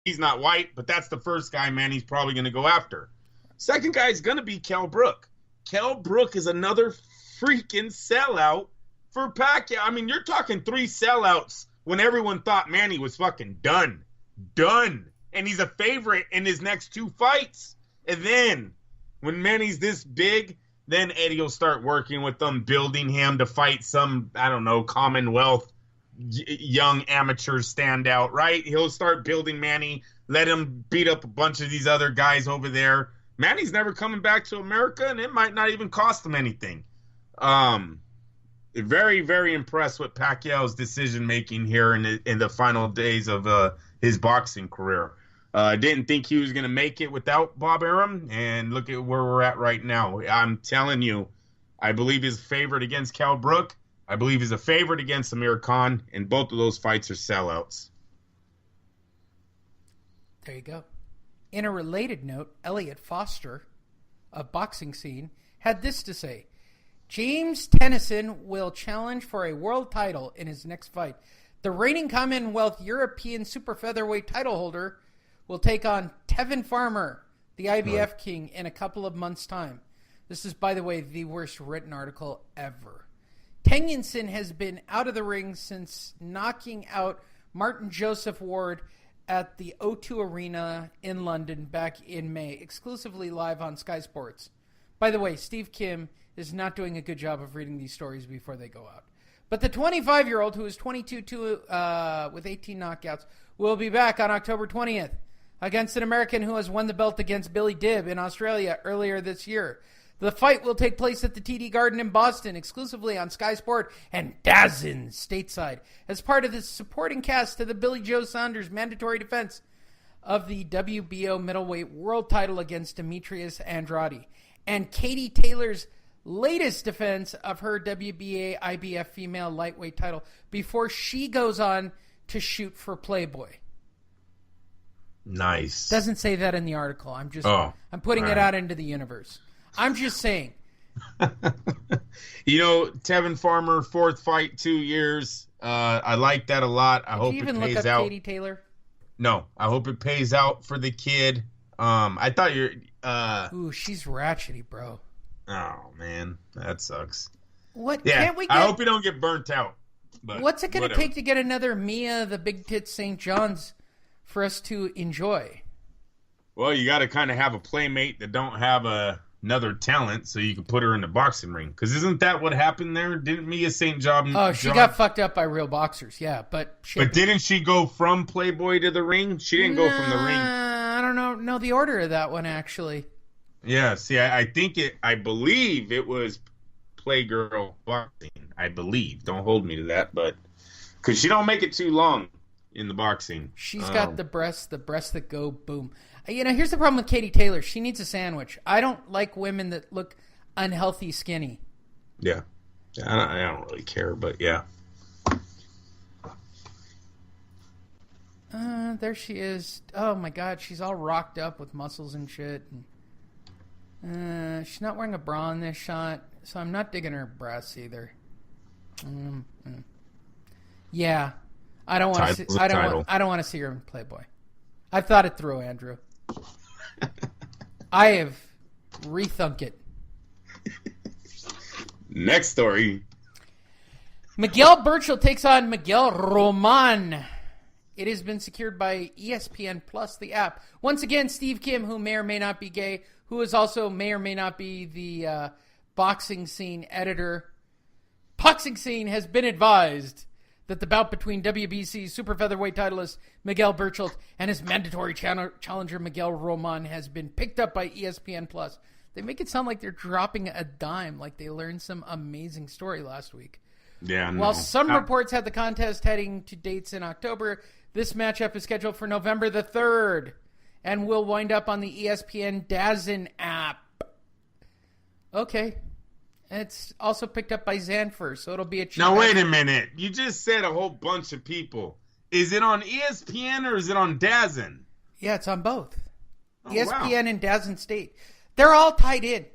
He's not white, but that's the first guy Manny's probably going to go after. Second guy is going to be Kell Brook. Kell Brook is another freaking sellout for Pacquiao. I mean, you're talking 3 sellouts when everyone thought Manny was fucking done. Done. And he's a favorite in his next 2 fights. And then when Manny's this big, then Eddie will start working with them, building him to fight some, I don't know, Commonwealth young amateur standout, right? He'll start building Manny, let him beat up a bunch of these other guys over there. Manny's never coming back to America, and it might not even cost him anything. Very, very impressed with Pacquiao's decision-making here in the final days of his boxing career. I didn't think he was going to make it without Bob Arum, and look at where we're at right now. I'm telling you, I believe he's a favorite against Kell Brook. I believe he's a favorite against Amir Khan, and both of those fights are sellouts. There you go. In a related note, Elliot Foster of Boxing Scene had this to say. James Tennyson will challenge for a world title in his next fight. The reigning Commonwealth European super featherweight title holder will take on Tevin Farmer, the IBF king, in a couple of months' time. This is, by the way, the worst written article ever. Tennyson has been out of the ring since knocking out Martin Joseph Ward at the O2 Arena in London back in May, exclusively live on Sky Sports. By the way, Steve Kim is not doing a good job of reading these stories before they go out. But the 25-year-old, who is 22 with 18 knockouts, will be back on October 20th against an American who has won the belt against Billy Dibb in Australia earlier this year. The fight will take place at the TD Garden in Boston, exclusively on Sky Sport and DAZN stateside, as part of the supporting cast to the Billy Joe Saunders mandatory defense of the WBO middleweight world title against Demetrius Andrade, and Katie Taylor's latest defense of her WBA IBF female lightweight title before she goes on to shoot for Playboy. Nice. Doesn't say that in the article. I'm putting it out into the universe. I'm just saying. Tevin Farmer, 4th fight, 2 years. I like that a lot. I hope it pays out. Did you even look up Katie Taylor? No, I hope it pays out for the kid. I thought you're... Ooh, she's ratchety, bro. Oh, man. That sucks. What? Yeah, Can't we get... I hope you don't get burnt out. But what's it going to take to get another Mia, the Big Tits St. John's, for us to enjoy? Well, you got to kind of have a playmate that don't have another talent so you can put her in the boxing ring. Because isn't that what happened there? Didn't Mia St. John... Oh, she got fucked up by real boxers, yeah. But didn't she go from Playboy to the ring? She didn't go from the ring. I don't know the order of that one, actually. Yeah, see, I believe it was Playgirl boxing. I believe. Don't hold me to that, but... Because she don't make it too long in the boxing. She's got the breasts that go boom. Here's the problem with Katie Taylor. She needs a sandwich. I don't like women that look unhealthy skinny. Yeah. I don't really care, but yeah. There she is. Oh, my God. She's all rocked up with muscles and shit. She's not wearing a bra in this shot, so I'm not digging her breasts either. Yeah. I don't want to see. I don't want to see her in Playboy. I've thought it through, Andrew. I have rethunk it. Next story. Miguel Berchelt takes on Miguel Roman. It has been secured by ESPN Plus, the app. Once again, Steve Kim, who may or may not be gay, who is also may or may not be the Boxing Scene editor. Boxing Scene has been advised that the bout between WBC super featherweight titleist Miguel Berchelt and his mandatory challenger Miguel Roman has been picked up by ESPN Plus. They make it sound like they're dropping a dime, like they learned some amazing story last week. Yeah. While some reports had the contest heading to dates in October, this matchup is scheduled for November the 3rd and will wind up on the ESPN DAZN app. Okay. It's also picked up by Zanfer, so it'll be a... Now, wait a minute. You just said a whole bunch of people. Is it on ESPN or is it on DAZN? Yeah, it's on both. Oh, ESPN and DAZN State. They're all tied in.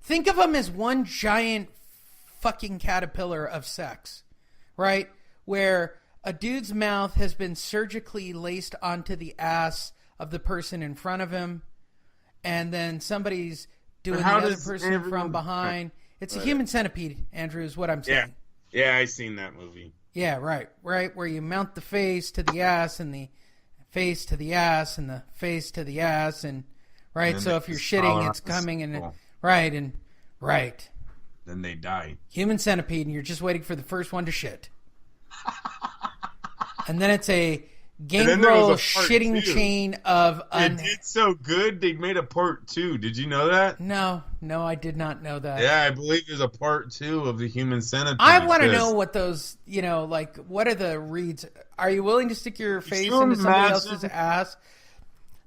Think of them as one giant fucking caterpillar of sex, right? Where a dude's mouth has been surgically laced onto the ass of the person in front of him, and then somebody's doing the other person from behind. It's a human centipede, Andrew, is what I'm saying. Yeah, I seen that movie. Yeah, right, where you mount the face to the ass and the face to the ass and the face to the ass, and right. So if you're shitting, it's coming and right. Then they die. Human centipede, and you're just waiting for the first one to shit. And then it's a gangrel shitting chain of... It did so good, they made a part 2. Did you know that? No, I did not know that. Yeah, I believe there's a part 2 of the human centipede. I want to know what those, what are the reads? Are you willing to stick your face into somebody else's ass?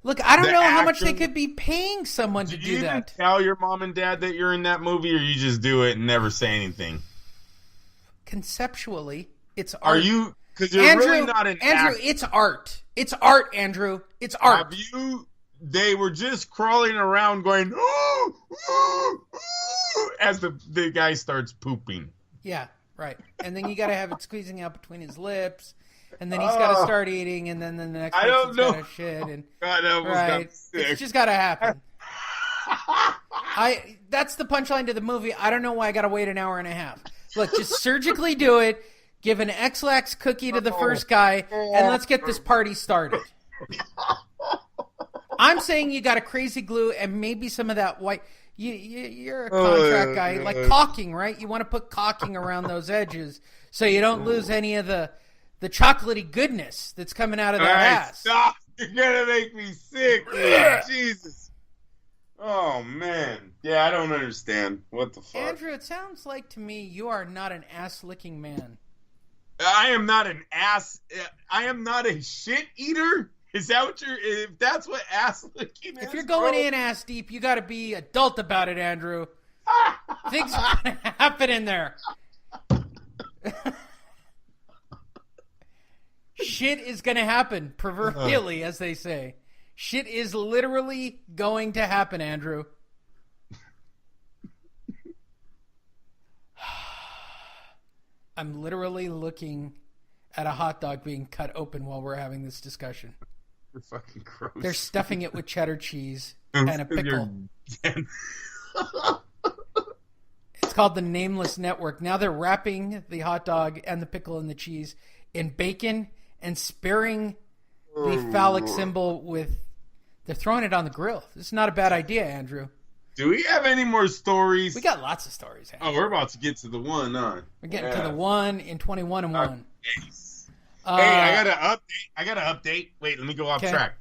Look, I don't know how much they could be paying someone to do that. Did you tell your mom and dad that you're in that movie, or you just do it and never say anything? Conceptually, it's art. Are you... Because you're really not an Andrew, actor. It's art. It's art, Andrew. It's art. They were just crawling around going, ooh, ooh, ooh, as the guy starts pooping. Yeah, right. And then you got to have it squeezing out between his lips, and then he's got to start eating, and then the next person's got to shit. And, God, I almost got sick. It's just got to happen. That's the punchline to the movie. I don't know why I got to wait an hour and a half. Look, just surgically do it. Give an X-Lax cookie to the first guy, and let's get this party started. I'm saying you got a crazy glue and maybe some of that white... You're a contract guy. Like caulking, right? You want to put caulking around those edges so you don't lose any of the chocolatey goodness that's coming out of that ass. Stop. You're going to make me sick. Jesus. Oh, man. Yeah, I don't understand. What the fuck? Andrew, it sounds like to me you are not an ass-licking man. I am not an ass. I am not a shit eater. Is that what if that's what ass licking is? If you're going in ass deep, you got to be adult about it, Andrew. Things are going to happen in there. Shit is going to happen, proverbially, as they say. Shit is literally going to happen, Andrew. I'm literally looking at a hot dog being cut open while we're having this discussion. You're fucking gross. They're stuffing it with cheddar cheese and a pickle. It's called the Nameless Network. Now they're wrapping the hot dog and the pickle and the cheese in bacon and sparing the phallic symbol with... They're throwing it on the grill. This is not a bad idea, Andrew. Do we have any more stories? We got lots of stories, Andrew. Oh, we're about to get to the one, huh? We're getting to the one in 21 and 1. Hey, I got an update. Wait, let me go off track.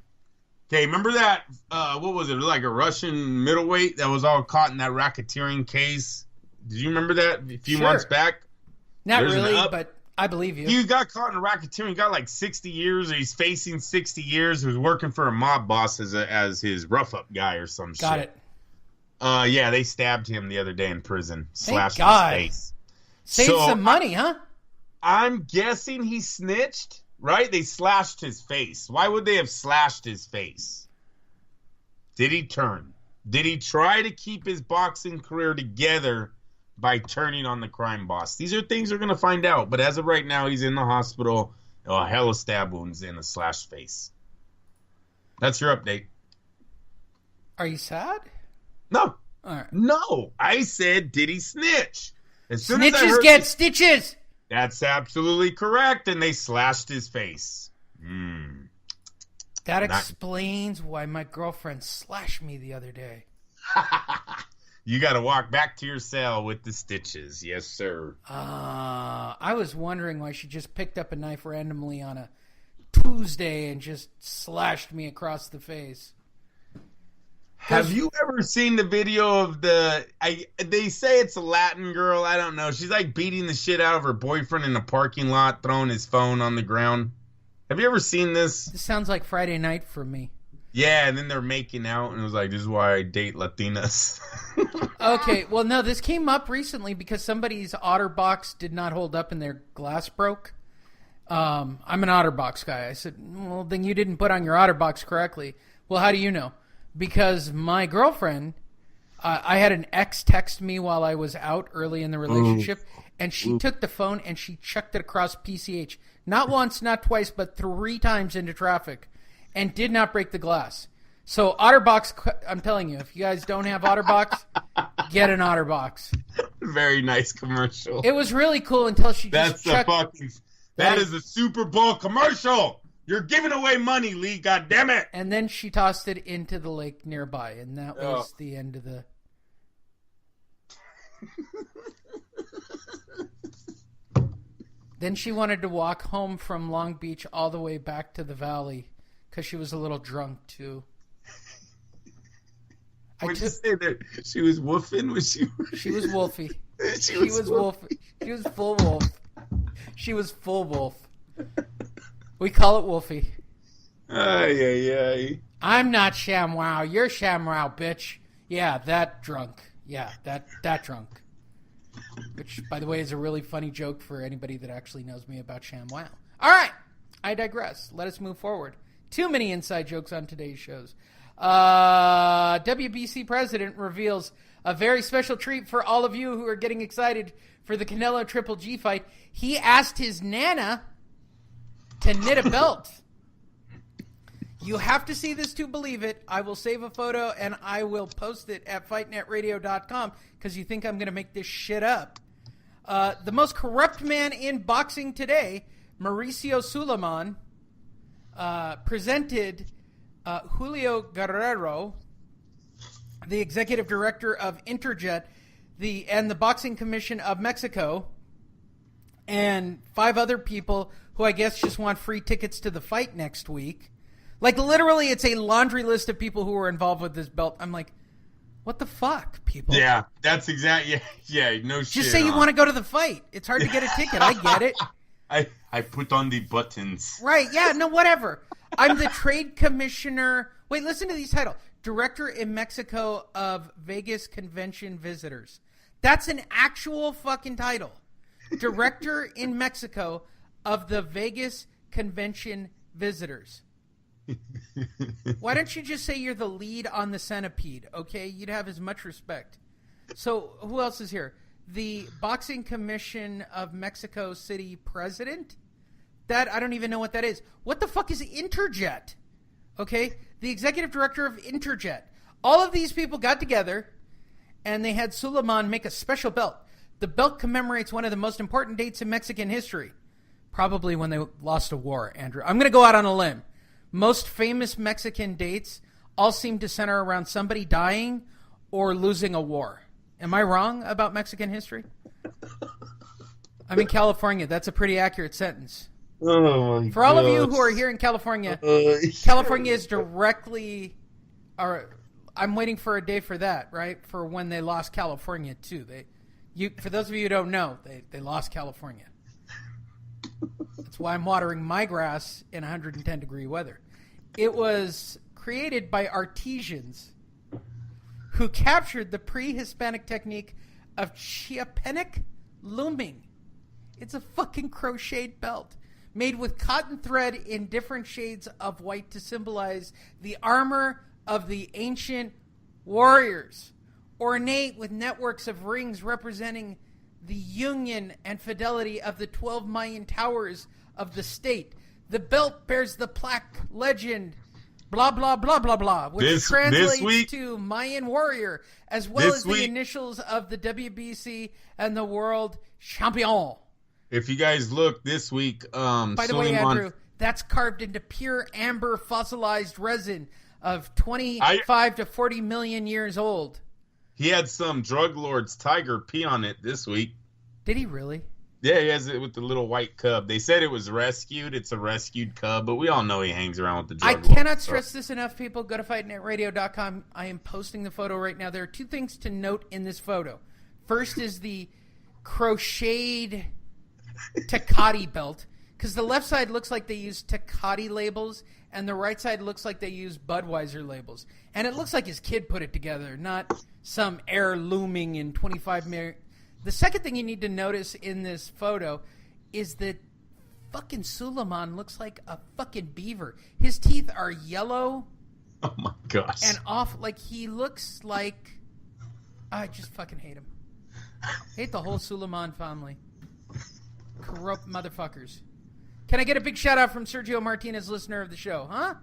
Okay, remember that, what was it? It was like a Russian middleweight that was all caught in that racketeering case? Did you remember that a few months back? Not really, but I believe you. He got caught in racketeering. He got like 60 years, or he's facing 60 years. He was working for a mob boss as his rough-up guy or some shit. Got it. Yeah, they stabbed him the other day in prison. Thank Slashed God. his face. Save some money, huh? I'm guessing he snitched, right? They slashed his face. Why would they have slashed his face? Did he turn? Did he try to keep his boxing career together by turning on the crime boss? These are things we're going to find out. But as of right now, he's in the hospital. A hell of stab wounds and a slashed face. That's your update. Are you sad? No. All right. No. I said, did he snitch? Snitches get stitches. That's absolutely correct. And they slashed his face. That explains why my girlfriend slashed me the other day. You got to walk back to your cell with the stitches. Yes, sir. I was wondering why she just picked up a knife randomly on a Tuesday and just slashed me across the face. Have you ever seen the video of they say it's a Latin girl. I don't know. She's like beating the shit out of her boyfriend in a parking lot, throwing his phone on the ground. Have you ever seen this? This sounds like Friday night for me. Yeah, and then they're making out, and it was like, this is why I date Latinas. Okay, well, no, this came up recently because somebody's OtterBox did not hold up and their glass broke. I'm an OtterBox guy. I said, well, then you didn't put on your OtterBox correctly. Well, how do you know? Because my girlfriend, I had an ex text me while I was out early in the relationship, and she took the phone and she chucked it across PCH. Not once, not twice, but 3 times into traffic and did not break the glass. So OtterBox, I'm telling you, if you guys don't have OtterBox, get an OtterBox. Very nice commercial. It was really cool until she just That is a Super Bowl commercial. You're giving away money, Lee. God damn it. And then she tossed it into the lake nearby, and that was the end of the... Then she wanted to walk home from Long Beach all the way back to the valley because she was a little drunk, too. Would you say that she was woofing? She was wolfy. She was wolfy. She was full wolf. She was full wolf. We call it wolfy. Ay. I'm not ShamWow. You're ShamWow, bitch. Yeah, that drunk. Yeah, that drunk. Which, by the way, is a really funny joke for anybody that actually knows me about ShamWow. All right. I digress. Let us move forward. Too many inside jokes on today's shows. WBC president reveals a very special treat for all of you who are getting excited for the Canelo Triple G fight. He asked his nana to knit a belt. You have to see this to believe it. I will save a photo and I will post it at fightnetradio.com because you think I'm going to make this shit up. The most corrupt man in boxing today, Mauricio Suleiman, presented Julio Guerrero, the executive director of Interjet, and the Boxing Commission of Mexico, and 5 other people who I guess just want free tickets to the fight next week. Like, literally, it's a laundry list of people who were involved with this belt. I'm like, what the fuck, people? Yeah, that's exactly, yeah, no shit. Just say you want to go to the fight. It's hard to get a ticket. I get it. I put on the buttons. Right, yeah, no, whatever. I'm the trade commissioner. Wait, listen to these titles. Director in Mexico of Vegas Convention Visitors. That's an actual fucking title. Director in Mexico of the Vegas Convention Visitors. Why don't you just say you're the lead on the Centipede, okay? You'd have as much respect. So, who else is here? The Boxing Commission of Mexico City President? That, I don't even know what that is. What the fuck is Interjet? Okay? The executive director of Interjet. All of these people got together, and they had Suleiman make a special belt. The belt commemorates one of the most important dates in Mexican history. Probably when they lost a war, Andrew. I'm going to go out on a limb. Most famous Mexican dates all seem to center around somebody dying or losing a war. Am I wrong about Mexican history? I'm in California. That's a pretty accurate sentence. Oh my For all of you who are here in California, California is directly... I'm waiting for a day for that, right? For when they lost California, too. For those of you who don't know, they lost California. That's why I'm watering my grass in 110-degree weather. It was created by artisans who captured the pre-Hispanic technique of chiapenic looming. It's a fucking crocheted belt made with cotton thread in different shades of white to symbolize the armor of the ancient warriors, ornate with networks of rings representing the union and fidelity of the 12 Mayan towers of the state. The belt bears the plaque legend, blah, blah, blah, blah, blah, which translates to Mayan warrior, as well as the initials of the WBC and the world champion. If you guys look this week, by the way, Andrew, that's carved into pure amber fossilized resin of 25 to 40 million years old. He had some drug lord's tiger pee on it this week. Did he really? Yeah, he has it with the little white cub. They said it was rescued. It's a rescued cub, but we all know he hangs around with the drug lord. I cannot stress this enough, people. Go to fightnetradio.com. I am posting the photo right now. There are 2 things to note in this photo. First is the crocheted Tecate belt, because the left side looks like they use Tecate labels, and the right side looks like they use Budweiser labels. And it looks like his kid put it together, not some heirlooming in 25 million. The second thing you need to notice in this photo is that fucking Suleiman looks like a fucking beaver. His teeth are yellow. Oh my gosh. And off, like he looks like... I just fucking hate him. Hate the whole Suleiman family. Corrupt motherfuckers. Can I get a big shout out from Sergio Martinez, listener of the show? Huh?